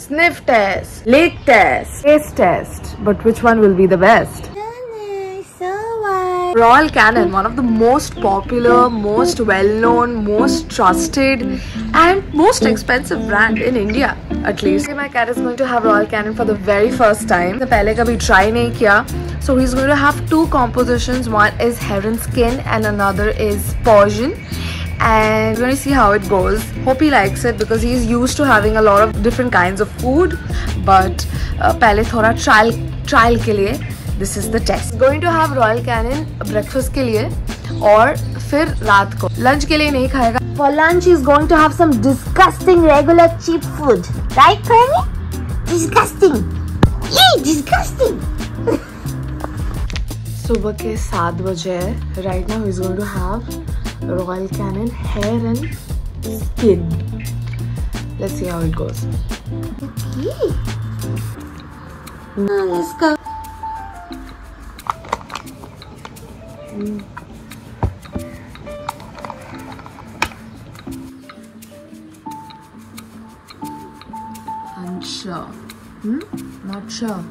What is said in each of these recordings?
sniff test, lick test, taste test. But which one will be the best? Royal Canin, one of the most popular, most well-known, most trusted and most expensive brand in India, at least. My cat is going to have Royal Canin for the very first time. The पहले कभी try नहीं किया. So he's going to have two compositions. One is heron skin and another is Persian. And we're going to see how it goes. Hope he likes it because he's used to having a lot of different kinds of food. But पहले थोड़ा trial के लिए. This is the test. Going to have Royal Canin breakfast के लिए और फिर रात को lunch के लिए नहीं खाएगा. For lunch he's going to have some disgusting regular cheap food. Right, Penny? Disgusting. Yay, disgusting. सुबह के 7 बजे है. Right now he's going to have Royal Canin hair and skin. Let's see how it goes. Okay. Now let's go. Unsure. Not sure.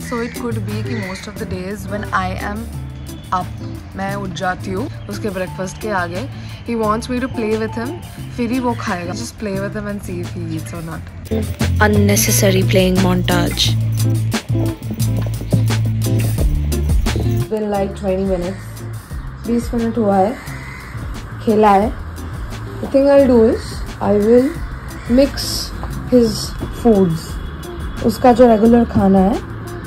So it could be कि most of the days when I am up, मैं उठ जाती हूँ उसके breakfast के आगे. He wants me to play with him. फिर ही वो खाएगा. Just play with him and see if he eats or not. Unnecessary playing montage. It's been like 20 minutes. 20 minutes हुआ है. खेला है. The thing I'll do is I will mix his foods. उसका जो regular खाना है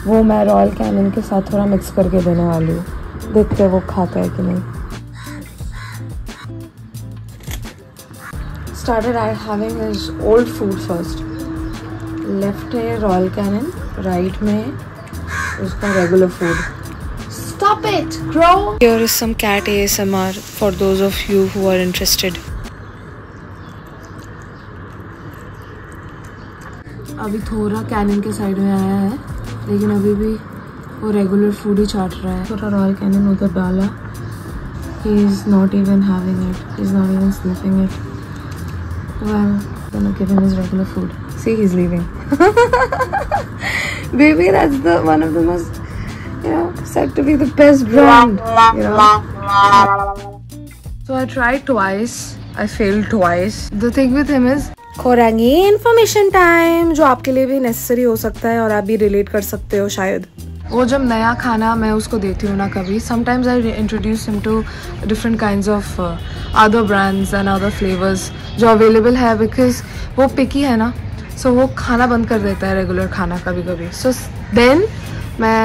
वो मैं Royal Canin के साथ थोड़ा mix करके देने वाली हूँ. देखते हैं वो खाता है कि नहीं. Started having his old food first. Left है Royal Canin, right में उसका regular food. Stop it, Crow! Here is some cat ASMR for those of you who are interested. अभी थोड़ा Canin के साइड में आया है, लेकिन अभी भी वो regular food ही चाट रहा है. थोड़ा Royal Canin उधर डाला. He is not even having it. He's not even sniffing it. Well, I'm gonna give him his regular food. See, he's leaving. Baby, that's the one of the most, said to be the best brand. So I tried twice. I failed twice. The thing with him is खोरांगी information time, जो आपके लिए भी necessary हो सकता है और आप भी relate कर सकते हो शायद. वो जब नया खाना मैं उसको देती हूँ ना कभी, sometimes I introduce him to different kinds of other brands and other flavors जो available है, because वो picky है ना, so वो खाना बंद कर देता है regular खाना कभी कभी. So then मैं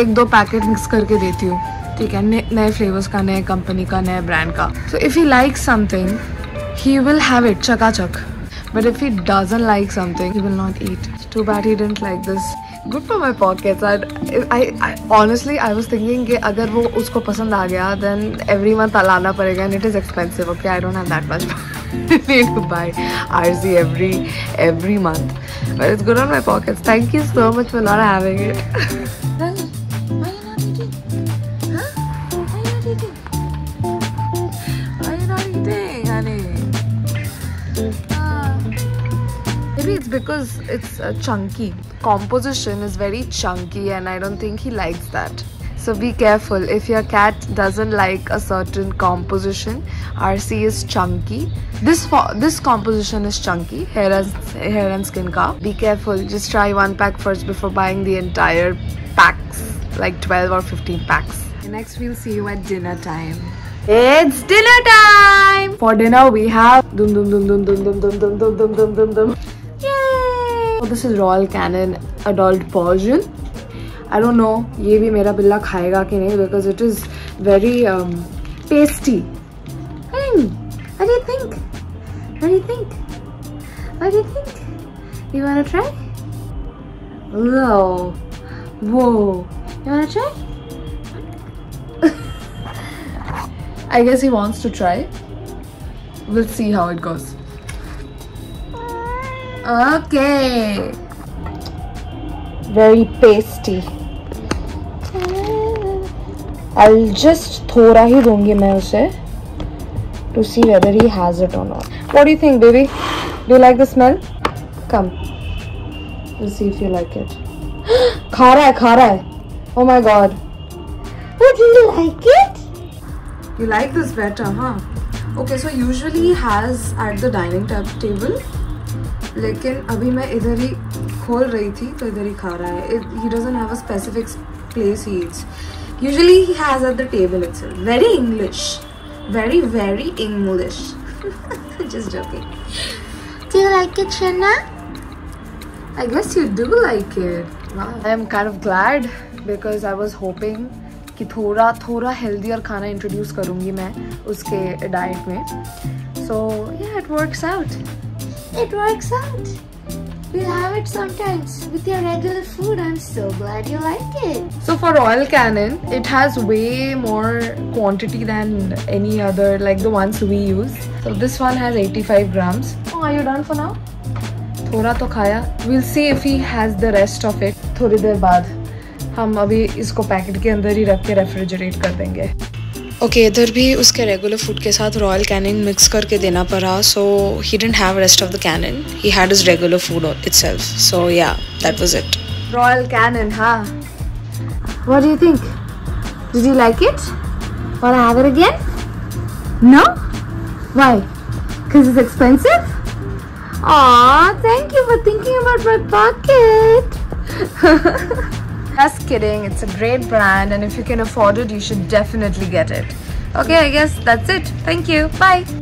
1-2 पैकेट मिक्स करके देती हूँ, ठीक है, नए फ्लेवर्स का, नए कंपनी का, नए ब्रांड का. So if he likes something, he will have it चकाचक. But if he doesn't like something, he will not eat. Too bad he didn't like this. Good for my pockets. I honestly I was thinking कि अगर वो उसको पसंद आ गया, then every month लाना पड़ेगा, and it is expensive. Okay, I don't have that much money to buy RC every month, but it's good on my pockets. Thank you so much for not having it. Why are you not eating? Huh? Why are you not eating? Why are you not eating, honey? Maybe it's because it's chunky. Composition is very chunky and I don't think he likes that. So be careful. If your cat doesn't like a certain composition, RC is chunky. This composition is chunky, hair and skin ka. Be careful. Just try 1 pack first before buying the entire packs, like 12 or 15 packs. Next we'll see you at dinner time. It's dinner time! For dinner we have dum dum dum dum dum dum dum dum dum dum dum dum dum. Yay! So this is Royal Canin Adult Persian. I don't know ये भी मेरा बिल्ला खाएगा कि नहीं, because it is very tasty. What do you think? What do you think? What do you think? You wanna try? Whoa, whoa! You wanna try? I guess he wants to try. We'll see how it goes. Okay. Very pasty. I'll just थोड़ा ही दूंगी मैं उसे to see whether he has it or not. What do you think, baby? Do you like the smell? Come. We'll see if you like it. खा रहा है. Oh my god. But do you like it? You like this better, huh? Okay, so usually he has at the dining table. लेकिन अभी मैं इधर ही खोल रही थी तो इधर ही खा रहा है. He doesn't have a specific place he eats. Usually he has at the table itself. Very English. Very, very English. Just joking. Do you like it, Shanna? I guess you do like it. Wow. I am kind of glad because I was hoping कि थोड़ा healthier खाना introduce करूँगी मैं उसके diet में. So yeah, it works out. It works out. We'll have it sometimes with your regular food. I'm so glad you like it. So for Royal Canin, it has way more quantity than any other, like the ones we use. So this one has 85 grams. Oh, are you done for now? थोड़ा तो खाया. We'll see if he has the rest of it. थोड़ी देर बाद हम अभी इसको packet के अंदर ही रख के रेफ्रिजरेट कर देंगे. ओके इधर भी उसके रेगुलर फूड के साथ रॉयल कैनिन मिक्स करके देना पड़ा. So he didn't have rest of the Canin. He had his regular food itself. So yeah that was it. Royal Canin, हाँ. What do you think? Did you like it? Wanna have it again? No? Why? Because it's expensive? Aw, thank you for thinking about my pocket. Just kidding, it's a great brand and if you can afford it, you should definitely get it. Okay, I guess that's it. Thank you. Bye.